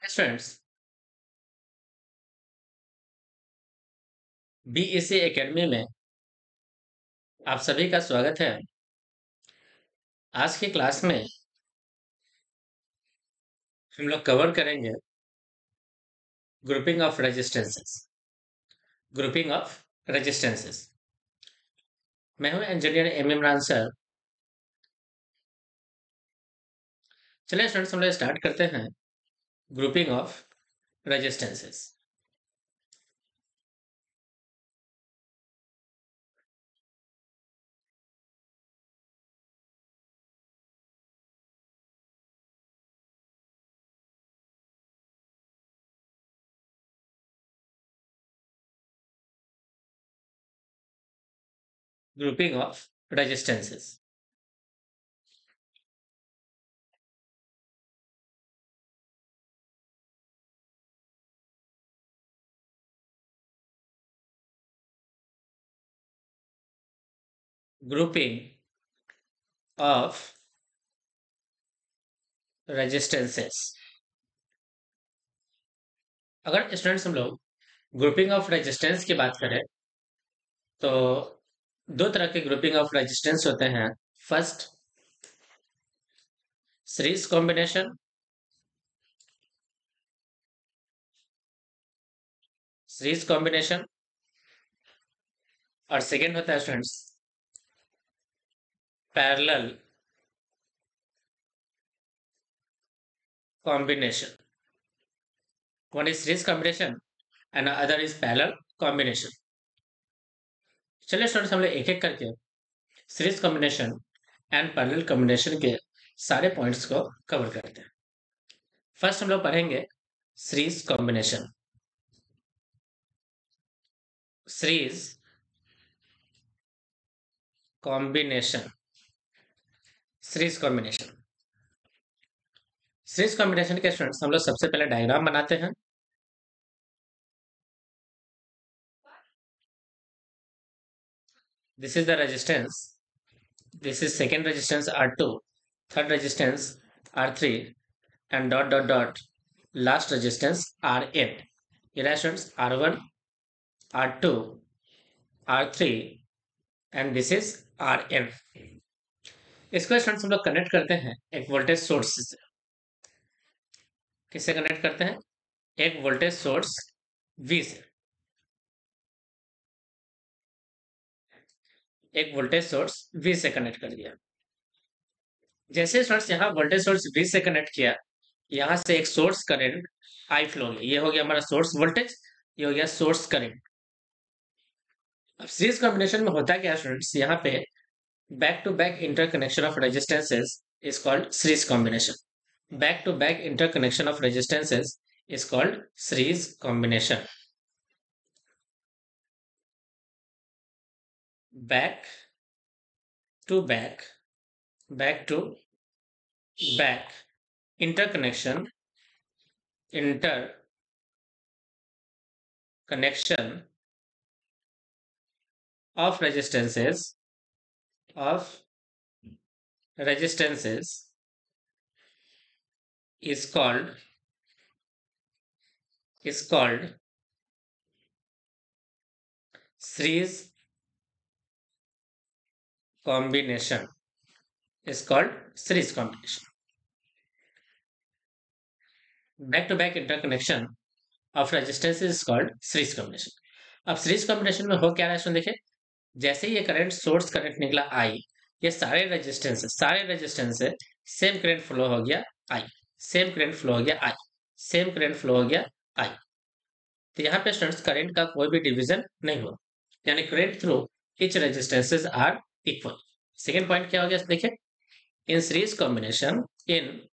Students, BSc academy में आप सभी का स्वागत है। आज की क्लास में हम लोग कवर करेंगे grouping of resistances. Grouping of resistances. मैं हूं इंजीनियर एम इमरान सर। चलिए स्टूडेंट्स, हम लोग स्टार्ट करते हैं grouping of resistances. Grouping of resistances. Grouping of resistances. अगर स्टूडेंट्स हम लोग ग्रुपिंग ऑफ रेजिस्टेंस की बात करें तो दो तरह के ग्रुपिंग ऑफ रेजिस्टेंस होते हैं। First, series combination. Series combination. और सेकेंड होता है students parallel combination. One is series combination and other is parallel combination. चलिए स्टूडेंट्स, हम लोग एक एक करके series combination and parallel combination के सारे पॉइंट्स को कवर करते हैं। फर्स्ट हम लोग पढ़ेंगे series combination. Series combination. Series combination. Series combination के स्टूडेंट्स हम लोग सबसे पहले डायग्राम बनाते हैं। This is the resistance. This is second resistance R2, third resistance R3 and dot dot dot last resistance Rn. ये रहा students R1, R2, R3 and this is Rn. इसको स्टूडेंट्स हम लोग कनेक्ट करते हैं एक वोल्टेज सोर्स से। किससे कनेक्ट करते हैं? एक वोल्टेज सोर्स V से। एक वोल्टेज सोर्स V से कनेक्ट कर दिया। जैसे स्टूडेंट्स यहाँ वोल्टेज सोर्स V से कनेक्ट किया, यहाँ से एक सोर्स करंट I फ्लो हो गया। ये हो गया हमारा सोर्स वोल्टेज, ये हो गया सोर्स करंट। अब सीरीज कॉम्बिनेशन में होता क्या स्टूडेंट्स, यहाँ पे back to back interconnection of resistances is called series combination. Back to back interconnection of resistances is called series combination. Back to back, back to back interconnection, interconnection of resistances is called series combination. Is called series combination. Back to back interconnection of resistance is called series combination. अब series combination में हो क्या रहा है सुन देखिए, जैसे ही ये current source current निकला आई, ये सारे रेजिस्टेंस से सेम करंट फ्लो हो गया आई, सेम करंट फ्लो हो गया आई, सेम करंट फ्लो हो गया आई। तो यहाँ पे स्टूडेंट्स करंट का कोई भी डिवीजन नहीं हुआ, यानी current through each resistances are equal. Second point क्या हो गया देखिए, इन सीरीज कॉम्बिनेशन, इन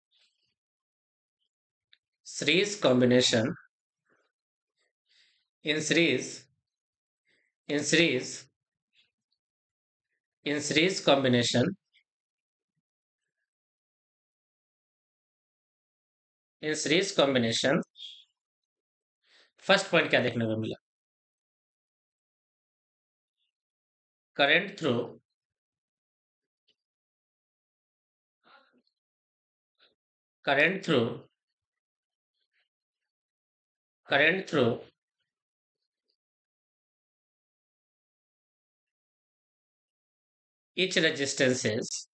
series combination, in series in series in series combination, in series combination first point क्या देखने को मिला, current through current through current through each resistances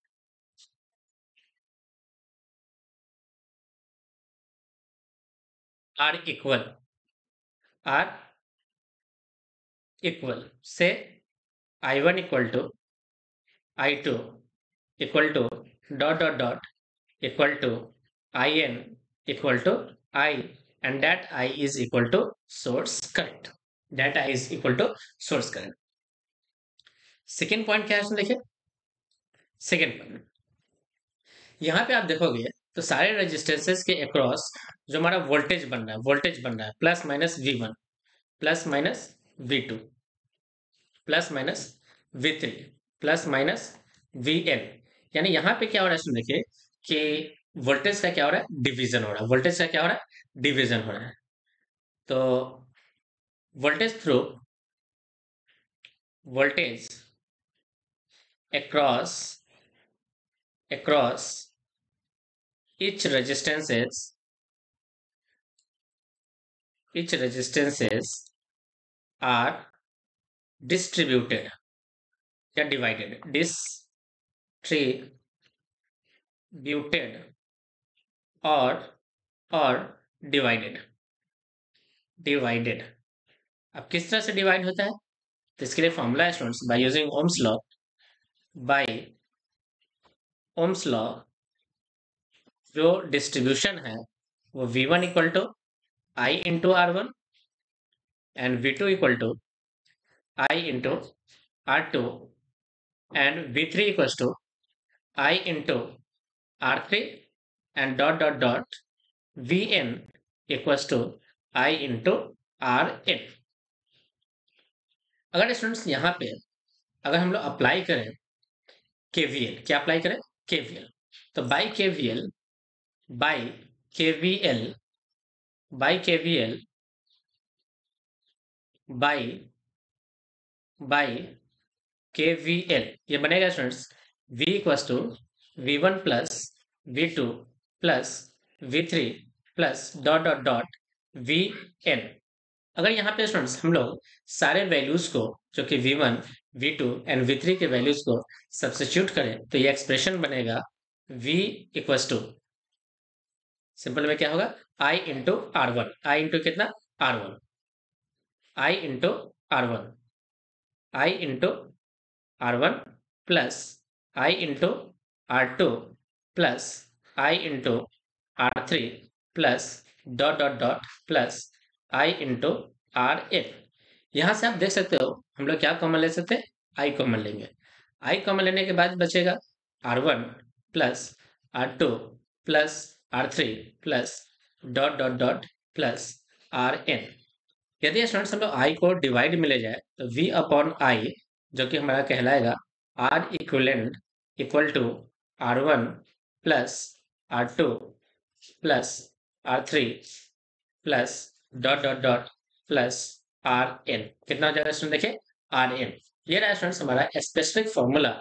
are are equal. Say I1 equal to I2 equal to dot dot dot equal to In equal to I, and that I is equal to source current. That I is equal to source current. Second point क्या है इसमें देखिए। Second point यहाँ पे आप देखोगे तो सारे रेजिस्टेंसेस के अक्रॉस जो हमारा वोल्टेज बन रहा है +-V1 +-V2 +-V3 +-VN, यानी यहाँ पे क्या हो रहा है इसमें देखिए कि वोल्टेज का क्या हो रहा है, डिवीजन हो रहा है। वोल्टेज का क्या हो रहा है, डिवीजन हो रहा है। तो voltage through voltage across each resistances are distributed या distributed और divided। अब किस तरह से डिवाइड होता है, तो इसके लिए फॉर्मूला है students, by using Ohm's law जो डिस्ट्रीब्यूशन है वो V1 equal to I into R1 and V2 equal to I into R2 and V3 equals to I into R3 and dot dot dot Vn equals to I into Rn। अगर students यहाँ पे अगर हम लोग apply करें KVL, क्या apply करें, KVL, तो by KVL by KVL by KVL by KVL ये बनेगा students V equals to V1 plus V2 plus V3 plus dot dot dot Vn। अगर यहाँ पे स्टूडेंट्स हम लोग सारे वैल्यूज को जो कि V1 V2 एंड V3 के वैल्यूज को सब्स्टिट्यूट करें तो ये एक्सप्रेशन बनेगा V इक्वल्स टू, सिंपल में क्या होगा, I into R1, I into कितना, R1, I into R1, I into R1 plus I into R2 plus I into R3 plus dot dot dot plus I into Rn। यहाँ से आप देख सकते हो हम लोग क्या कॉमन ले सकते हैं, I कॉमन लेंगे। I कॉमन लेने के बाद बचेगा R1 plus R2 plus R3 plus dot dot dot plus Rn। यदि स्टूडेंट्स हम लोग I को डिवाइड में ले जाए तो V अपॉन I जो कि हमारा कहलाएगा R equivalent equal to R1 plus R2 plus R3 plus dot dot dot plus Rn। कितना हो जाएगा स्टूडेंट, देखिए Rn। ये रहा स्टूडेंट्स हमारा specific formula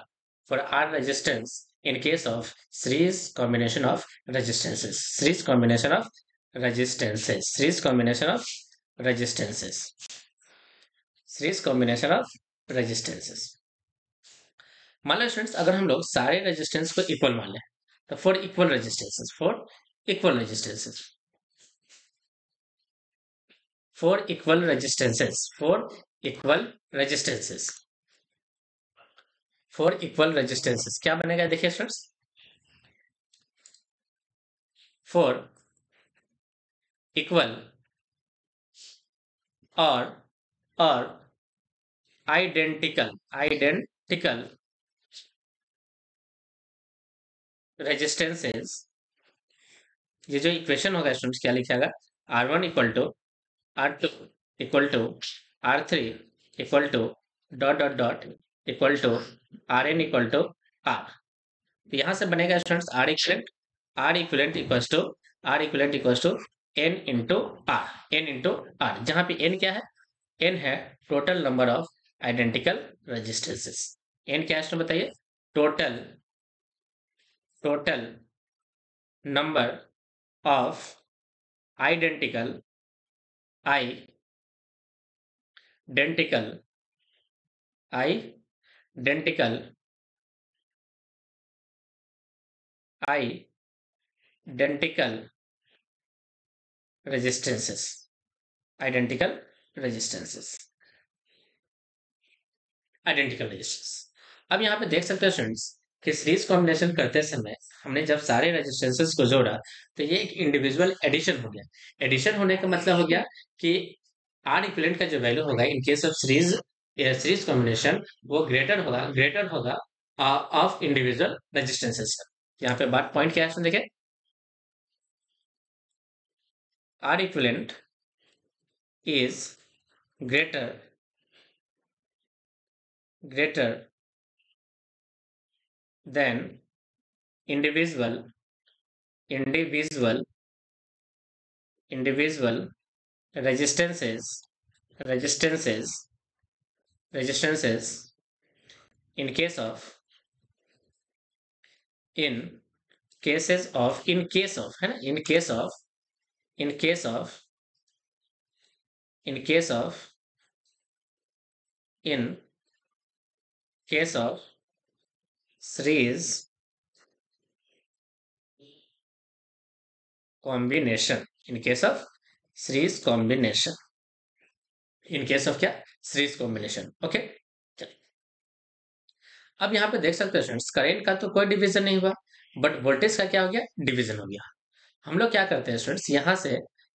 for R resistance in case of series combination of resistances. Series combination of resistances series combination of resistances. मान लो students अगर हम लोग सारे रेजिस्टेंस को इक्वल मान लें तो फॉर इक्वल रेजिस्टेंसेस क्या बनेगा, देखिए स्टूडेंट्स, फॉर इक्वल और आइडेंटिकल रेजिस्टेंसेस, ये जो इक्वेशन होगा स्टूडेंट्स क्या लिखेगा, R1 equal to R2 equal to R3 equal to dot dot dot equal to Rn equal to R। तो यहाँ से बनेगा students R equivalent equals to N into R, जहाँ पे N क्या है, N है total number of identical resistances. N क्या है बताइए, total number of identical identical identical identical resistances identical resistances identical resistance. अब यहाँ पे देख सकते हैं स्टूडेंट्स कि सीरीज कॉम्बिनेशन करते समय हमने जब सारे रेजिस्टेंसेस को जोड़ा तो ये एक इंडिविजुअल एडिशन हो गया। एडिशन होने का मतलब हो गया कि आर इक्विवेलेंट का जो वैल्यू होगा in case of series combination वो ग्रेटर होगा ऑफ इंडिविजुअल रेजिस्टेंसेस। यहाँ पे बात पॉइंट क्या है देखिए, R equivalent is greater greater than individual individual individual resistances resistances resistances in case of in in case of है ना, in case of in case of in case of series combination in case of series combination in case of क्या, series combination. Okay, अब यहाँ पे देख सकते हैं students current का तो कोई डिवीजन नहीं हुआ बट वोल्टेज का क्या हो गया, डिवीजन हो गया। हम लोग क्या करते हैं स्टूडेंट्स,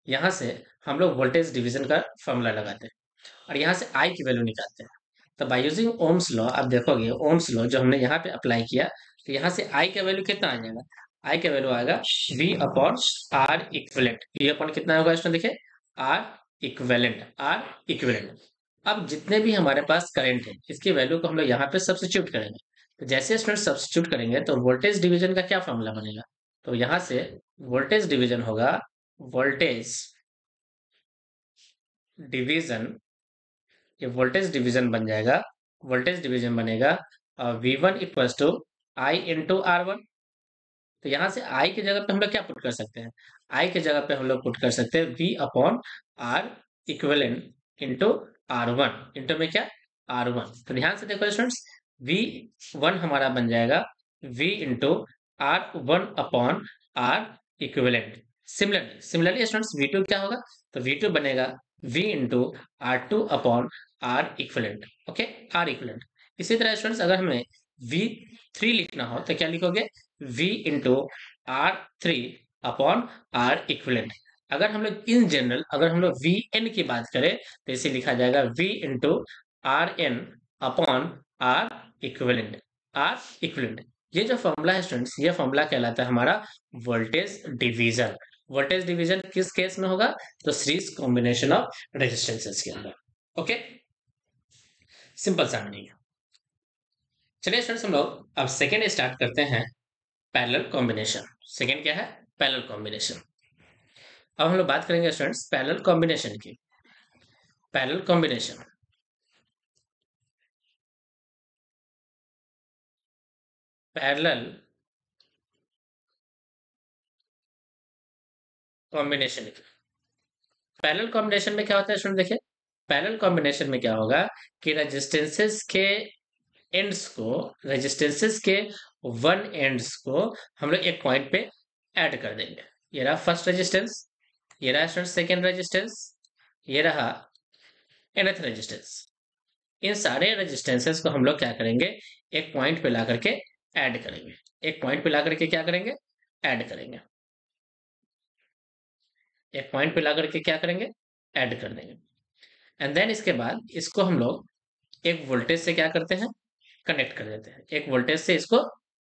यहाँ से हम लोग वोल्टेज डिवीजन का फॉर्मूला लगाते हैं और यहाँ से आई की वैल्यू निकालते हैं। तो बाय यूजिंग ओम्स लॉ आप देखोगे ओम्स लॉ जो हमने यहाँ पे अप्लाई किया तो यहाँ से आई का वैल्यू कितना आ जाएगा, आई का वैल्यू आएगा V upon R equivalent. V upon कितना होगा स्टूडेंट देखिए, आर इक्विवेलेंट। अब जितने भी हमारे पास करंट है इसकी वैल्यू को हम लोग यहाँ पे सब्स्टिट्यूट करेंगे। तो जैसे स्टूडेंट सब्स्टिट्यूट करेंगे तो वोल्टेज डिवीजन का क्या फॉर्मूला बनेगा, तो यहाँ से वोल्टेज डिवीजन होगा, वोल्टेज डिवीजन, ये वोल्टेज डिवीजन बन जाएगा, वोल्टेज डिवीजन बनेगा V1 equals to I into R1। तो यहाँ से आई की जगह पे हम लोग क्या पुट कर सकते हैं, आई की जगह पे हम लोग पुट कर सकते हैं V upon R equivalent into R1 into में क्या, R1। तो ध्यान से देखो स्टूडेंट्स, V1 हमारा बन जाएगा V into R1 upon R equivalent. Similarly students V2 क्या होगा, तो V2 बनेगा V into R2 upon R equivalent. Okay, R equivalent. इसी तरह स्टूडेंट्स अगर हमें V3 लिखना हो तो क्या लिखोगे, V into R3 upon R equivalent. अगर हम लोग इन जनरल अगर हम लोग Vn की बात करें तो इसे लिखा जाएगा V into Rn upon R equivalent, R equivalent. ये जो फॉर्मूला है स्टूडेंट्स, ये फॉर्मूला कहलाता है हमारा वोल्टेज डिवीजन। वोल्टेज डिवीजन किस केस में होगा, तो सीरीज कॉम्बिनेशन ऑफ रेजिस्टेंसेस के अंदर। ओके, सिंपल सा मीनिंग। चलिए स्टूडेंट्स हम लोग अब सेकेंड स्टार्ट करते हैं, पैरेलल कॉम्बिनेशन। सेकेंड क्या है, पैरेलल कॉम्बिनेशन। अब हम लोग बात करेंगे स्टूडेंट्स पैरेलल कॉम्बिनेशन की। पैरेलल कॉम्बिनेशन, पैरेलल कॉम्बिनेशन की। पैरेलल कॉम्बिनेशन में क्या होता है स्टूडेंट देखिए, पैरेलल कॉम्बिनेशन में क्या होगा कि रेजिस्टेंसेस के वन एंड्स को हम लोग एक पॉइंट पे ऐड कर देंगे। ये रहा फर्स्ट रेजिस्टेंस, ये रहा स्टूडेंट सेकेंड रेजिस्टेंस, ये रहा nth रेजिस्टेंस। इन सारे रेजिस्टेंसेस को हम लोग क्या करेंगे, एक पॉइंट पे ला करके ऐड करेंगे। एक पॉइंट पे ला करके क्या करेंगे, ऐड करेंगे। एक पॉइंट पे ला करके क्या करेंगे, ऐड कर देंगे। एंड देन इसके बाद इसको हम लोग एक वोल्टेज से क्या करते हैं, कनेक्ट कर देते हैं। एक वोल्टेज से इसको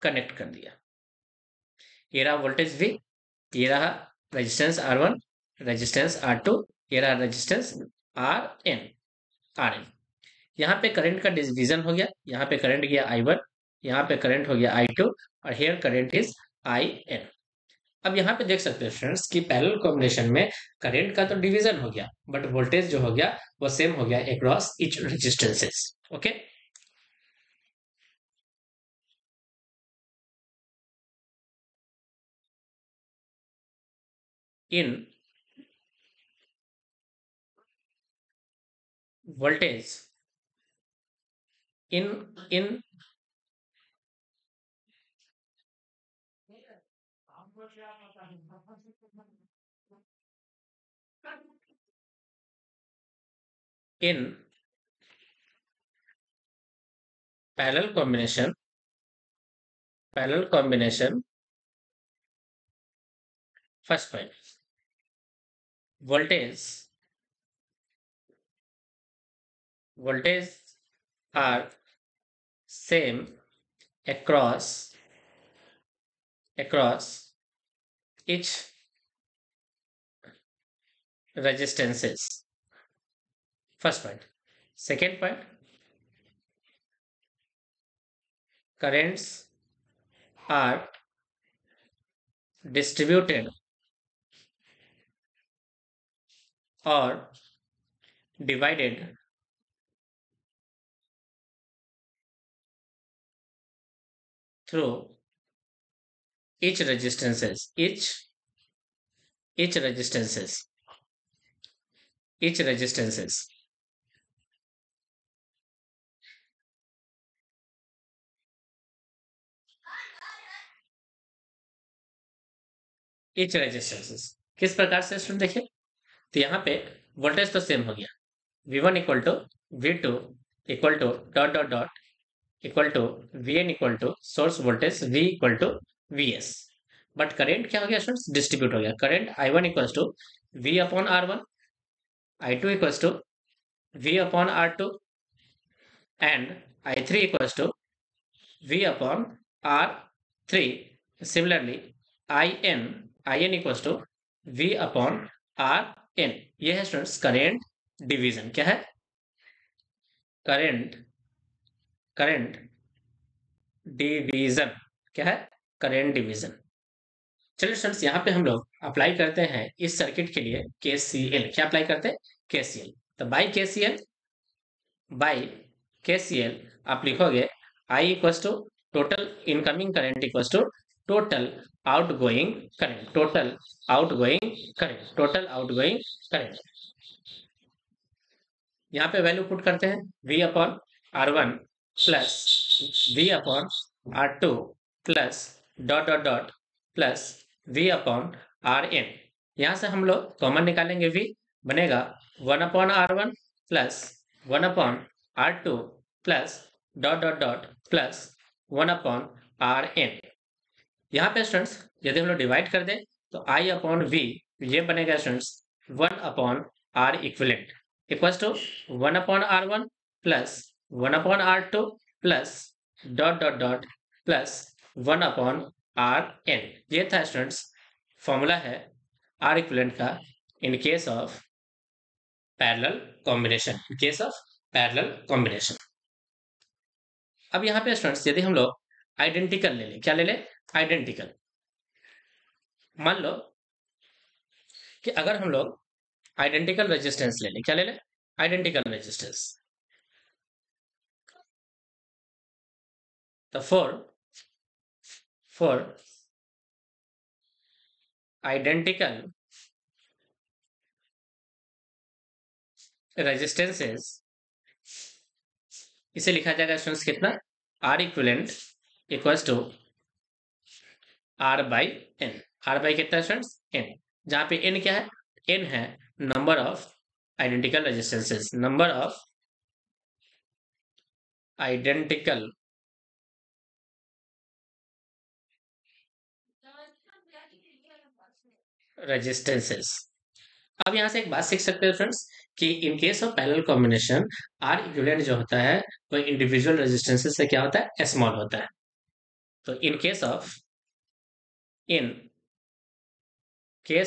कनेक्ट कर दिया। ये रहा वोल्टेज V, ये रहा रेजिस्टेंस R1, रेजिस्टेंस R2, ये रहा रेजिस्टेंस RN। यहाँ पे करंट का डिवीजन हो गया, यहाँ पे करंट गया I1, यहाँ पे करंट हो गया I2 और हियर करंट इज IN। अब यहाँ पे देख सकते हैं फ्रेंड्स कि पैरेलल कॉम्बिनेशन में करंट का तो डिवीजन हो गया बट वोल्टेज जो हो गया वो सेम हो गया across each resistances. Okay, in voltage in in parallel combination. First point, voltage voltage are same across each resistances. First point. Second point, currents are distributed or divided through each resistances each resistances each resistances किस प्रकार से student देखिए, तो यहाँ पे voltage तो same हो गया, V1 equal to V2 equal to dot dot dot equal to Vn equal to source voltage V equal to Vs। But current क्या हो गया स्टूडेंट्स, डिस्ट्रीब्यूट हो गया। Current I1 equal to V upon R1, I2 equal to V upon R2 and I3 equal to V upon R3. Similarly, In equals to V upon Rn। ये है students current division. क्या है? Current current division. क्या है? Current division. चलिए students, यहाँ पे हम लोग अप्लाई करते हैं इस सर्किट के लिए KCL। क्या अप्लाई करते हैं? KCL। तो बाई KCL आप लिखोगे I equals to total incoming current equals to total outgoing current, total outgoing current. यहाँ पे वैल्यू पुट करते हैं V upon R1 plus V upon R2 plus dot dot dot plus V upon Rn। यहाँ से हम लोग common निकालेंगे, V बनेगा 1 upon R1 plus 1 upon R2 plus dot dot dot plus 1 upon Rn। यहाँ पे स्टूडेंट्स यदि हम लोग डिवाइड कर दें तो I अपॉन V ये बनेगा students 1 upon R equivalent equals to 1 upon R1 plus 1 upon R2 plus dot dot dot plus 1 upon Rn। ये था स्टूडेंट्स फॉर्मूला है R इक्विलेंट का in case of parallel combination. अब यहाँ पे स्टूडेंट्स यदि हम लोग आइडेंटिकल ले लें, क्या ले लें? आइडेंटिकल। मान लो कि अगर हम लोग आइडेंटिकल रेजिस्टेंस ले लें, क्या ले लें? Identical resistance. तो फॉर आइडेंटिकल रेजिस्टेंसेस इसे लिखा जाएगा स्टूडेंट्स कितना? R equivalent equals to R by N। R by कितना स्टूडेंट्स? N। जहां पे N क्या है? N है number of identical resistances, number of identical resistances. अब यहां से एक बात सीख सकते हो फ्रेंड्स कि इन case of parallel combination R equivalent जो होता है वो इंडिविजुअल रेजिस्टेंसेस से क्या होता है? स्मॉल होता है। तो in case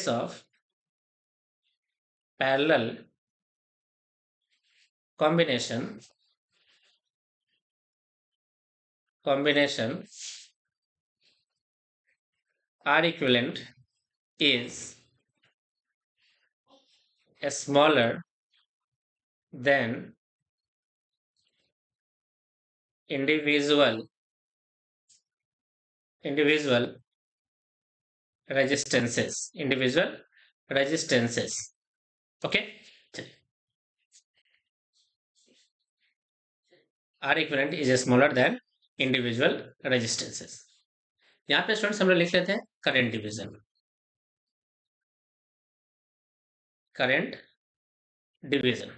of parallel combination R equivalent is smaller than individual resistances। Okay. R equivalent is smaller than individual resistances. यहाँ पे स्टूडेंट्स हम लोग लिख लेते हैं करंट डिवीजन। Current division.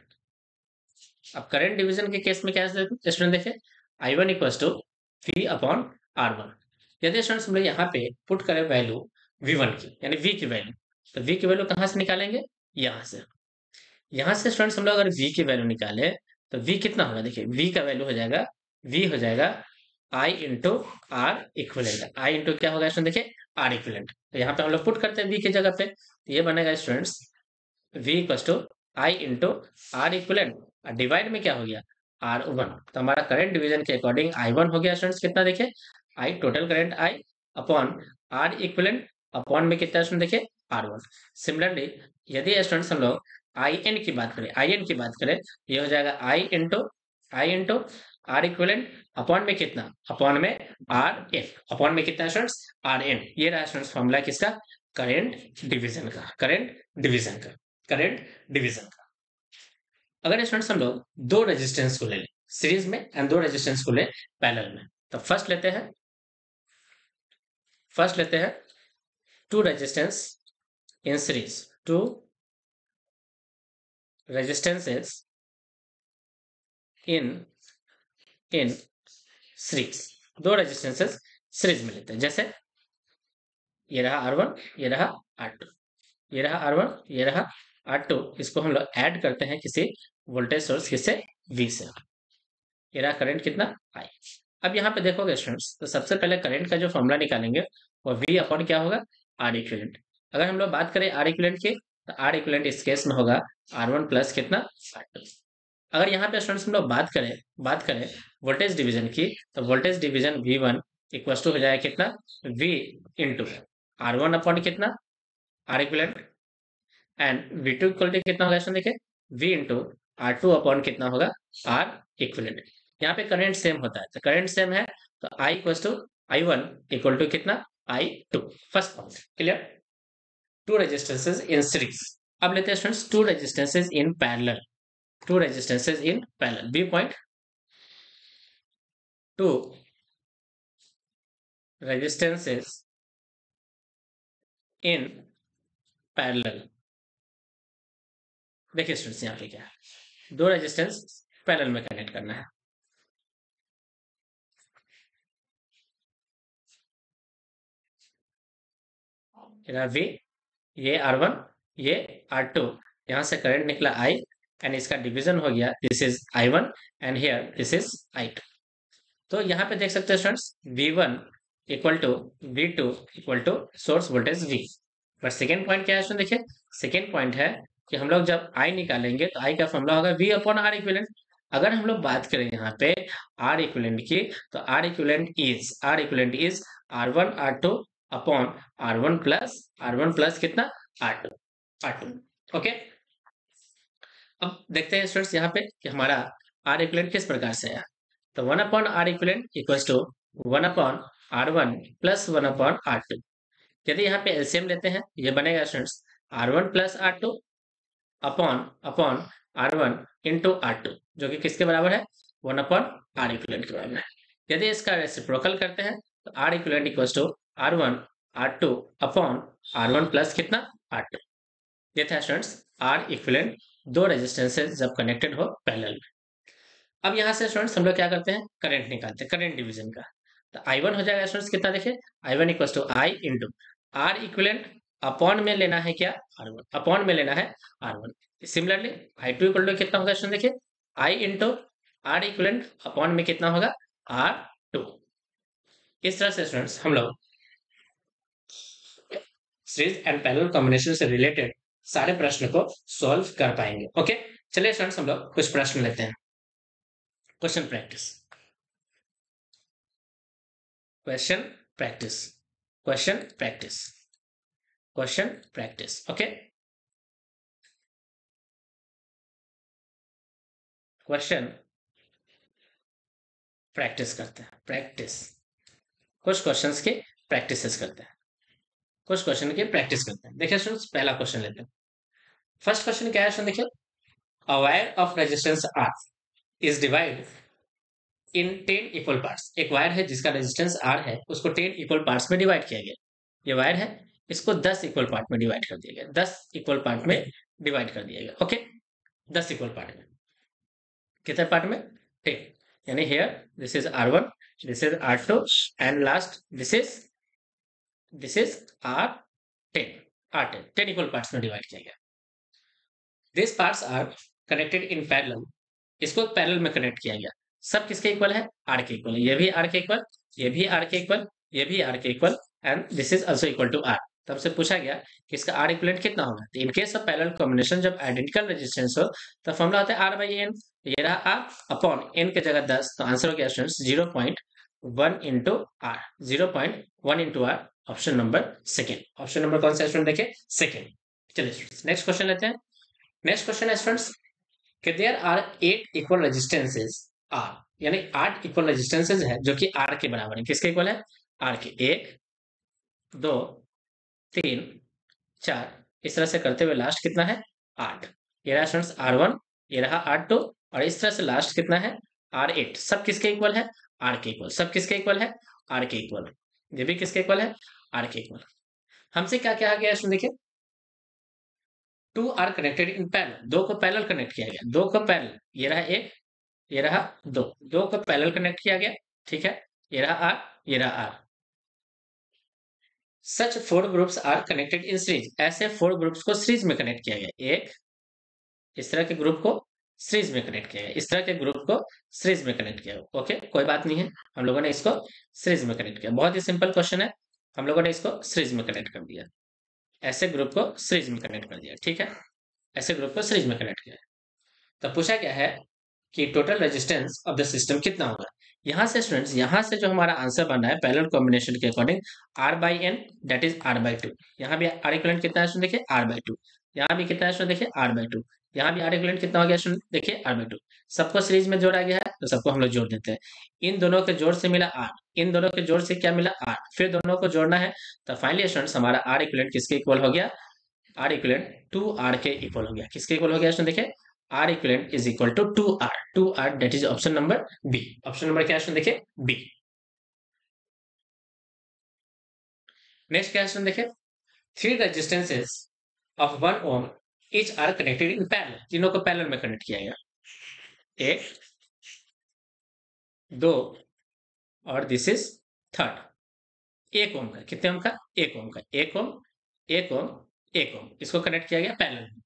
अब करंट डिवीजन के केस में क्या स्टूडेंट देखे, I1 equals to V upon R1। यदि स्टूडेंट्स हम लोग यहाँ पे पुट करें वैल्यू V1 की, यानी V की वैल्यू, तो V की वैल्यू कहाँ से निकालेंगे, यहाँ से। यहाँ से स्टूडेंट्स हम लोग अगर V की वैल्यू निकाले तो V कितना होगा, देखिए V का वैल्यू हो जाएगा, V हो जाएगा I into R equivalent. I into क्या होगा स्टूडेंट, देखिए आर इक्विवेलेंट। तो यहाँ पे हम लोग पुट करते हैं V की जगह पे, तो ये बनेगा students V equals to I into R equivalent, divide में क्या हो गया R1। तो हमारा करंट डिवीजन के अकॉर्डिंग I1 हो गया स्टूडेंट्स कितना, देखिए I total current I upon R equivalent upon में कितना स्टूडेंट, देखिए R1। सिमिलरली यदि स्टूडेंट्स हम लोग IN की बात करें, IN की बात करें, ये हो जाएगा I into R equivalent upon में कितना, अपॉन में RN, अपॉन में कितना स्टूडेंट्स RN। ये रहा स्टूडेंट्स फॉर्मूला किसका, करंट डिवीजन का, करंट डिवीजन का। अगर स्टूडेंट्स हम लोग दो रेजिस्टेंस को ले लें सीरीज में एंड दो रेजिस्टेंस को ले पैरेलल में, तो फर्स्ट लेते हैं two resistance in series, two resistances in series, दो रेजिस्टेंसेस सीरीज में लेते हैं। जैसे ये रहा R1, ये रहा R2, ये रहा R1, ये रहा R2, इसको हम लोग ऐड करते हैं किसी वोल्टेज सोर्स, किससे, V से। ये रहा करंट कितना, I। अब यहाँ पे देखोगे स्टूडेंट्स, तो सबसे पहले करंट का जो फॉर्मूला निकालेंगे वो V अपॉन क्या होगा, आर इक्विवेलेंट। अगर हम लोग बात करें आर इक्विवेलेंट की, तो आर इक्विवेलेंट इस केस में होगा R1 प्लस कितना, R2। अगर यहाँ पे स्टूडेंट्स हम लोग बात करें वोल्टेज डिवीजन की, तो voltage division V1 equal to हो जाएगा कितना, V इंटू R1 अपॉन कितना, R equivalent, and V2 equal to कितना होगा स्टूडेंट, देखिए V इंटू R2 अपॉन कितना होगा, आर इक्विवेलेंट। यहाँ पे करंट सेम होता है, तो करंट सेम है, तो I equal to I1 equal to कितना, I2। First point clear. Two resistances in series. अब लेते हैं students two resistances in parallel, two resistances in parallel, B point, two resistances in parallel. देखिए students यहाँ पे क्या है, दो रेजिस्टेंस पैरेलल में कनेक्ट करना है। V, ये R1, ये R2, यहाँ से करंट निकला I एंड इसका डिवीजन हो गया, this is I1 and here this is I2। तो यहाँ पे देख सकते हैं students V1 equal to V2 equal to source voltage V। पर सेकेंड पॉइंट क्या है स्टूडेंट, देखिए सेकेंड पॉइंट है कि हम लोग जब I निकालेंगे तो I का फॉर्मूला होगा V अपॉन आर इक्विवेलेंट। अगर हम लोग बात करें यहाँ पे आर इक्विवेलेंट की, तो R equivalent is R1 R2 upon R1 plus कितना, R2। ओके, अब देखते हैं स्टूडेंट्स यहाँ पे कि हमारा आर इक्विवेलेंट किस प्रकार से है। तो 1 अपॉन R equivalent equals to 1 upon R1 plus 1 upon R2। यदि यहाँ पे एलसीएम लेते हैं, ये बनेगा students R1 plus R2 upon R1 into R2, जो कि किसके बराबर है, 1 अपॉन आर इक्विवेलेंट के बराबर है। यदि इसका रेसिप्रोकल करते हैं, तो R equivalent equals to R1 R2 upon R1 plus कितना, R2। ये था स्टूडेंट्स आर इक्विवेलेंट, दो रेजिस्टेंसेस जब कनेक्टेड हो पैरेलल में। अब यहाँ से स्टूडेंट्स हम लोग क्या करते हैं, करंट निकालते हैं, करंट डिवीजन का। तो I1 हो जाएगा स्टूडेंट्स कितना, देखिए I1 equals to I into R equivalent upon में लेना है क्या, R1, अपॉन में लेना है R1। Similarly I2 equal to कितना होगा स्टूडेंट, देखिए I into R equivalent upon में कितना होगा, R2। इस तरह से स्टूडेंट्स हम लोग सीरीज एंड पैरेलल कॉम्बिनेशन से रिलेटेड सारे प्रश्न को सॉल्व कर पाएंगे। ओके, चलिए स्टूडेंट्स हम लोग कुछ प्रश्न लेते हैं। Question practice, question practice, question practice, question practice. Okay, question practice करते हैं, प्रैक्टिस, कुछ क्वेश्चंस की प्रैक्टिसेस करते हैं, कुछ क्वेश्चन की प्रैक्टिस करते हैं। देखिए स्टूडेंट्स पहला क्वेश्चन लेते हैं। फर्स्ट क्वेश्चन क्या है स्टूडेंट, देखिए a wire of resistance R is divided in 10 equal parts. एक वायर है जिसका रेजिस्टेंस R है, उसको 10 इक्वल पार्ट्स में डिवाइड किया गया। ये वायर है, इसको 10 इक्वल पार्ट में डिवाइड कर दिया गया, 10 इक्वल पार्ट में डिवाइड कर दिया गया। ओके, 10 इक्वल पार्ट में, कितने पार्ट में? 10। यानी here this is R1, this is R2 and last this is R10। R10 10 equal parts में डिवाइड किया गया। This parts are connected in parallel, इसको पैरेलल में कनेक्ट किया गया। सब किसके इक्वल है? आर के इक्वल। ये भी आर के इक्वल, ये भी आर के इक्वल, ये भी आर के equal and this is also equal to R. तब से पूछा गया कि इसका आर इक्वलेंट कितना होगा। तो in case of parallel combination जब आइडेंटिकल रेजिस्टेंस हो तो फॉर्मूला होता है आर बाई एन। ये रहा आर अपॉन एन के जगह 10, तो आंसर हो गया students 0.1 into R, 0.1 into R. Option number second. Option number कौन सा स्टूडेंट देखे? सेकेंड। चलिए नेक्स्ट क्वेश्चन लेते हैं। नेक्स्ट क्वेश्चन है स्टूडेंट्स कि there are 8 equal resistances R, यानी 8 इक्वल रेजिस्टेंसेस है जो कि आर के बराबर है। किसके इक्वल है? आर के। 1 2 3 4, इस तरह से करते हुए लास्ट कितना है? 8। ये रहा स्टूडेंट्स R1, ये रहा R2 और इस तरह से लास्ट कितना है? R8। सब किसके इक्वल है? आर के इक्वल। सब किसके इक्वल है? आर के इक्वल। ये भी किसके इक्वल है? आर के इक्वल। हमसे क्या कहा गया है देखिए, 2 आर कनेक्टेड इन पैरेलल, दो को पैरेलल कनेक्ट किया गया, दो को पैरेलल। ये रहा 1, ये रहा 2, दो को पैरेलल कनेक्ट किया गया। ठीक है, ये रहा आर, ये रहा R. Such 4 groups are connected in series, ऐसे 4 ग्रुप्स को सीरीज में कनेक्ट किया गया। एक इस तरह के ग्रुप को सीरीज में कनेक्ट किया गया, इस तरह के ग्रुप को सीरीज में कनेक्ट किया गया। ओके, कोई बात नहीं है, हम लोगों ने इसको सीरीज में कनेक्ट किया। बहुत ही सिंपल क्वेश्चन है, हम लोगों ने इसको सीरीज में कनेक्ट कर दिया। ऐसे ग्रुप को सीरीज में कनेक्ट कर दिया। ठीक है, ऐसे ग्रुप को सीरीज में कनेक्ट किया। तब पूछा क्या है कि total resistance of the system कितना होगा। यहां से स्टूडेंट्स, यहां से जो हमारा आंसर बन रहा है पैरेलल कॉम्बिनेशन के according R by N that is R/2। यहाँ भी R इक्विवेलेंट कितना है स्टूडेंट? देखिए R/2। यहाँ भी कितना है स्टूडेंट? देखिए R/2। यहाँ भी R इक्विवेलेंट कितना हो गया स्टूडेंट? देखिए R/2। सबको सीरीज में जोड़ा गया है तो सबको हम लोग जोड़ देते हैं। इन दोनों के जोड़ से मिला R, इन दोनों के जोड़ से क्या मिला? R। फिर दोनों को जोड़ना है तो फाइनली स्टूडेंट्स हमारा R इक्विवेलेंट किसके इक्वल हो गया? R इक्विवेलेंट 2R के इक्वल हो गया। किसके इक्वल हो गया स्टूडेंट? देखिए R equivalent is equal to 2R. 2R, that is option number B. Option number क्या है देखिए? B. नेक्स्ट क्या है देखिए, 3 resistances of 1 ohm each are connected in parallel। तीनों को पैरेलल में कनेक्ट किया गया। 1 2 और दिस इज थर्ड। 1 ओम का, कितने ओम का? 1 ओम का। 1 ओम 1 ओम 1 ओम, इसको कनेक्ट किया गया पैरेलल में।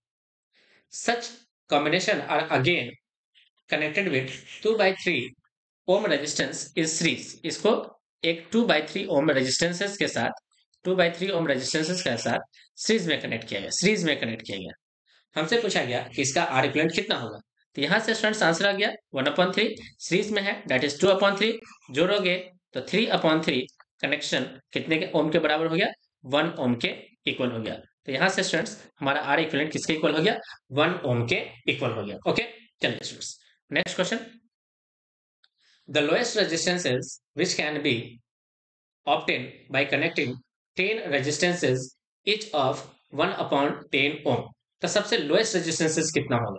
Such combination are again connected with 2/3 ohm resistance is series. इसको एक 2/3 ओम रेजिस्टेंसेस के साथ, 2/3 ओम रेजिस्टेंसेस के साथ सीरीज में कनेक्ट किया गया, सीरीज में कनेक्ट किया गया। हमसे पूछा गया कि इसका आर इक्विवेलेंट कितना होगा। तो यहां से स्टूडेंट्स आंसर आ गया 1/3, सीरीज में है दैट इज 2/3। जोड़ोगे तो 3/3 कनेक्शन कितने के ओम के बराबर हो गया? 1 ओम के इक्वल हो गया। तो यहां से स्टूडेंट्स हमारा आर इक्विवेलेंट किसके इक्वल हो गया? 1 ओम के इक्वल हो गया। ओके, चलिए students next question. The lowest resistances which can be obtained by connecting 10 resistances each of 1/10 ohm। तो सबसे लोएस्ट रेजिस्टेंसेस कितना होगा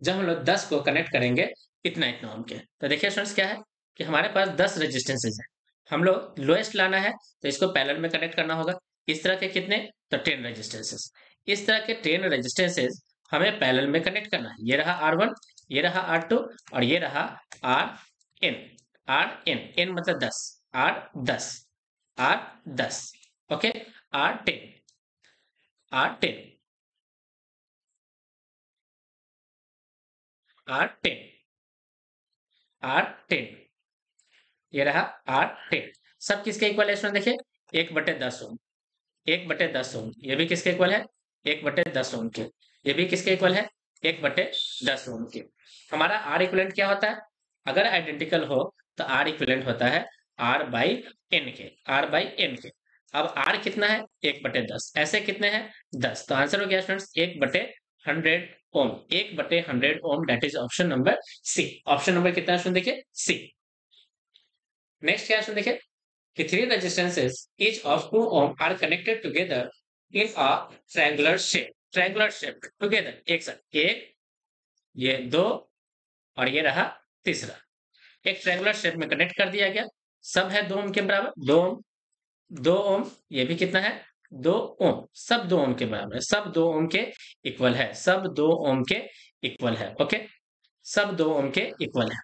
जब हम लोग 10 को कनेक्ट करेंगे इतना इतना ओम के। तो देखिए स्टूडेंट्स क्या है कि हमारे पास 10 रेजिस्टेंसेस है, हम लोग लोएस्ट लाना है तो इसको पैरेलल में कनेक्ट करना होगा। इस तरह के कितने? तो 10 रेजिस्टेंसेस। इस तरह के 10 रेजिस्टेंसेस हमें पैरेलल में कनेक्ट करना है। ये रहा R1, ये रहा R2 और ये रहा Rn। Rn, n मतलब 10, R10, R10। Okay, R10, R10, R10, R10। ये रहा R10। सब किसके इक्वल है स्टूडेंट? देखिए 1/10 ओम, 1/10 ओम। ये भी किसके इक्वल है? 1/10 ओम के। ये भी किसके इक्वल है? 1/10 ओम के। हमारा R इक्विवेलेंट क्या होता है? अगर आइडेंटिकल हो तो R इक्विवेलेंट होता है R बाई एन के, R बाई एन के। अब R कितना है? 1/10। ऐसे कितने हैं? 10। तो आंसर हो गया students 1/100 ohm. 1/100 ohm, that is option number C. Option number कितना है स्टूडेंट? देखिए सी। नेक्स्ट क्या है स्टूडेंट? देखिए कि 3 resistances each of 2 ohm are connected together in a triangular shape। triangular shape together, एक साथ, एक, ये 2 और ये रहा तीसरा। एक ट्रायंगुलर शेप में कनेक्ट कर दिया गया, सब है 2 ओम के बराबर, 2 ओम, 2 ओम, ये भी कितना है 2 ओम, सब 2 ओम के बराबर है, सब 2 ओम के इक्वल है, सब 2 ओम के इक्वल है। ओके, सब 2 ओम के इक्वल है।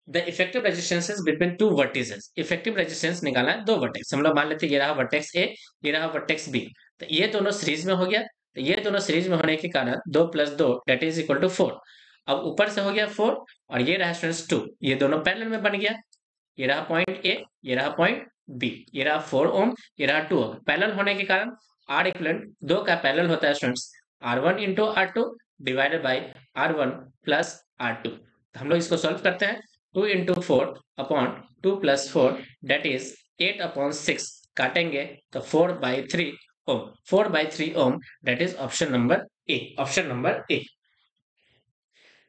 The effective resistances between two vertices, effective resistance निकालना है दो वर्टेक्स, हम लोग मान लेते हैं ये रहा वर्टेक्स ए, ये रहा वर्टेक्स बी, तो ये दोनों सीरीज में हो गया, तो ये दोनों सीरीज में होने के कारण 2 + 2 दैट इज इक्वल टू 4। अब ऊपर से हो गया 4 और ये रहा स्टूडेंट्स 2, ये दोनों पैरेलल में बन गया, ये रहा पॉइंट ए, ये रहा पॉइंट बी, ये रहा 4 ओम, ये रहा 2 ओम, पैरेलल होने के कारण आर इक्विवेलेंट दो का पैरेलल होता है students R1 into R2 divided by R1 plus R2। तो हम लोग इसको सॉल्व करते हैं, 2 into 4 upon 2 + 4 that is 8 upon 6, काटेंगे तो 4/3 ohm, 4/3 ohm, that is option number A, option number A.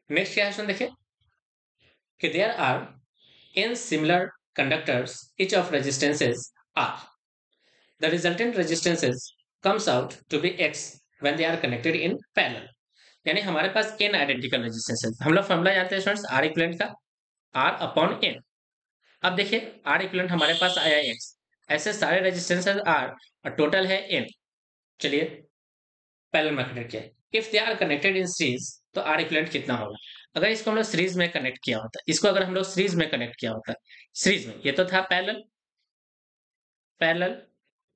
Next क्या है देखिए कि there are n similar conductors, each of resistances R. The resultant resistances comes out to be X when they are connected in parallel. यानी हमारे पास n identical resistances, हम लोग formula जानते हैं स्टूडेंट्स R इक्विवेलेंट का, R अपॉन n। अब देखिए R equivalent हमारे पास आया X, ऐसे सारे रेजिस्टेंसेस R और टोटल है n। चलिए पैरेलल में कनेक्ट किया, if they are connected in series तो R इक्विवेलेंट कितना होगा। अगर इसको हम लोग सीरीज में कनेक्ट किया होता, इसको अगर हम लोग सीरीज में कनेक्ट किया होता, सीरीज में, ये तो था पैरेलल, पैरेलल,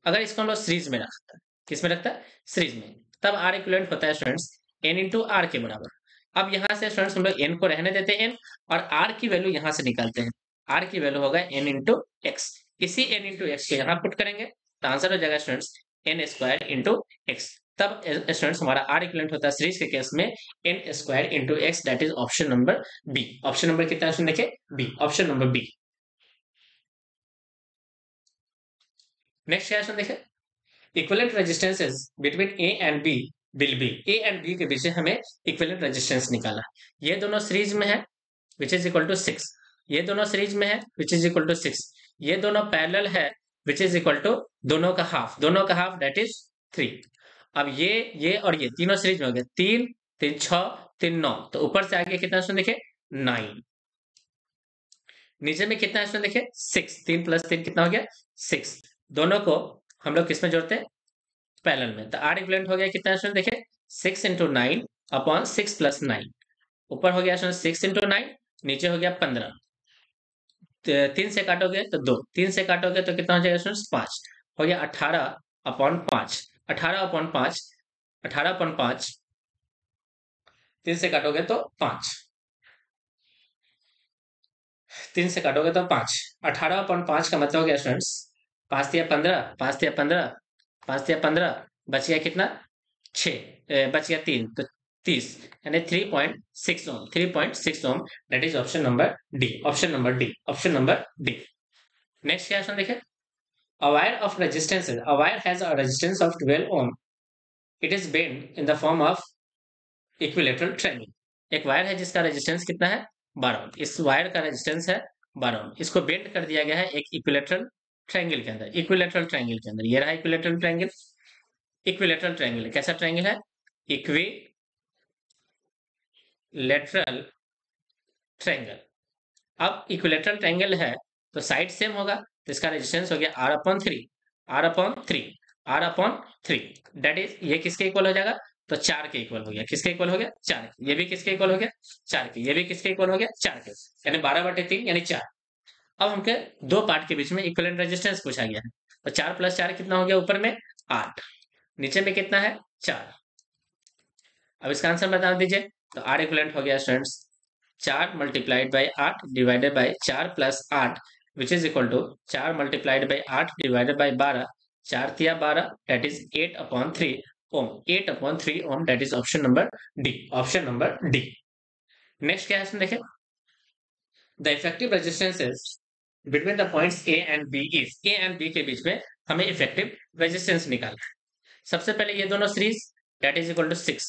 अगर इसको हम लोग सीरीज में रखता, किस में रखता सीरीज में, तब R इक्विवेलेंट होता है स्टूडेंट्स n इंटू आर के बराबर। अब यहाँ से स्टूडेंट्स हम लोग n को रहने देते हैं n और R की वैल्यू यहाँ से निकालते हैं, R की वैल्यू होगा n इंटू एक्स, इसी n इंटू एक्स को यहाँ पुट करेंगे तो आंसर हो जाएगा स्टूडेंट्स n² इंटू एक्स। तब स्टूडेंट्स हमारा R इक्विवेलेंट होता है सीरीज के केस में n² into x, that is option number B. Option number कितना है देखिए B, option number B. Next question देखिए, equivalent resistances between A and B will be, A and B के बीच में हमें इक्विवेलेंट रेजिस्टेंस निकाला, ये दोनों सीरीज में है विच इज इक्वल टू 6, ये दोनों सीरीज में है विच इज इक्वल टू 6, ये दोनों पैरेलल है विच इज इक्वल टू दोनों का हाफ, दोनों का हाफ दैट इज 3। अब ये और ये तीनों सीरीज में हो गया, 3 3 6 3 9, तो ऊपर से आगे कितना है देखिए 9, नीचे में कितना है देखिए 6, 3 + 3 कितना हो गया 6, दोनों को हम लोग किस में जोड़ते हैं पैरेलल में, तो R इक्विवेलेंट हो गया कितना है देखिए 6 इंटू 9 अपॉन 6 + 9, ऊपर हो गया 6 इंटू 9, नीचे हो गया 15, 3 से काटोगे तो 2, 3 से काटोगे तो कितना हो जाएगा 5, हो गया 18/5, 18/5, 18/5, 3 से काटोगे तो 5, 3 से काटोगे तो 5, 18/5 का मतलब हो गया स्टूडेंट्स 5 × 15, 5 × 15, 5 × 15, बच गया कितना 6, बच गया 3 तो 30, यानी 3.6 ohm, 3.6 ohm, that is option number D, option number D, option number D. Next question देखिए, a wire of resistance, a wire has a resistance of 12 ohm, it is bent in the form of equilateral triangle। एक wire है जिसका resistance कितना है 12 ओम, इस wire का resistance है 12 ओम, इसको बेंड कर दिया गया है एक इक्विलेटरल ट्रायंगल के अंदर, इक्विलेटरल ट्रायंगल के अंदर, ये रहा इक्विलेटरल ट्रायंगल, इक्विलेटरल ट्रायंगल कैसा ट्रायंगल है इक्विलेटरल ट्रायंगल। अब इक्विलेटरल ट्रायंगल है तो साइड सेम होगा, तो इसका रेजिस्टेंस हो गया R/3, R/3, R/3, that is ये किसके इक्वल हो जाएगा तो 4 के इक्वल हो गया, किसके इक्वल हो गया 4 के, ये भी किसके इक्वल हो गया 4 के, ये भी किसके इक्वल हो गया 4 के, यानी 12/3 यानी 4। अब हमके दो पार्ट के बीच में इक्विवेलेंट रेजिस्टेंस पूछा गया है, तो 4 + 4 कितना हो गया ऊपर में 8, नीचे में कितना है 4। अब इसका आंसर बता दीजिए, तो R इक्विवेलेंट हो गया students 4 × 8 divided by 4 + 8 which is equal to 4 × 8 divided by 12, 4 × 12 that is 8/3 ohm, 8/3 ohm, that is option number D, option number D. Next क्या है इसमें देखिए, the effective resistances between the points A and B is, A and B के बीच में हमें effective resistance निकालना है। सबसे पहले ये दोनों series that is equal to 6,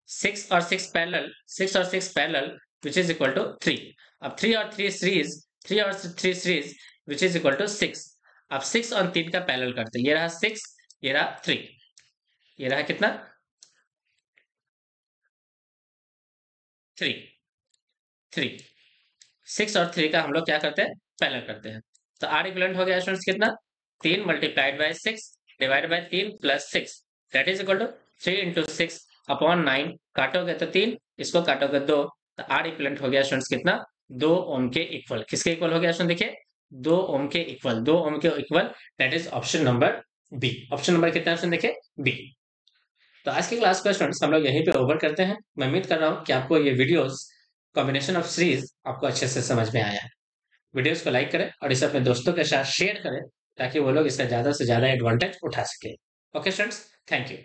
6 और 6 पैरेलल, 6 और 6 parallel which is equal to 3। अब 3 और 3 सीरीज, 3 और 3 series which is equal to 6। अब 6 और 3 का पैरेलल करते हैं, ये रहा 6, ये रहा 3, ये रहा कितना 3, 3। 6 और 3 का हम लोग क्या करते हैं, पैरेलल करते हैं। तो आर इक्वलेंट हो गया स्टूडेंट्स कितना, 3 multiplied by 6 divide by 3 plus 6 that is equal to 3 into 6 upon 9। काटोगे तो 3, इसको काटोगे 2, तो आर इक्वलेंट हो गया स्टूडेंट्स कितना, 2 ओम के इक्वल। किसके इक्वल हो गया स्टूडेंट, देखिए 2 ओम के इक्वल, 2 ओम के equal, that is option number B. Option number कितना है देखिए, बी। तो आज की क्लास को स्टूडेंट्स हम लोग यहीं पे ओवर करते हैं। मैं उम्मीद कर रहा हूँ कि आपको ये वीडियोस कॉम्बिनेशन ऑफ सीरीज आपको अच्छे से समझ में आया है। वीडियोस को लाइक करें और इसे अपने दोस्तों के साथ शेयर करें ताकि वो लोग इसका ज़्यादा से ज़्यादा एडवांटेज उठा सके। Okay students, thank you.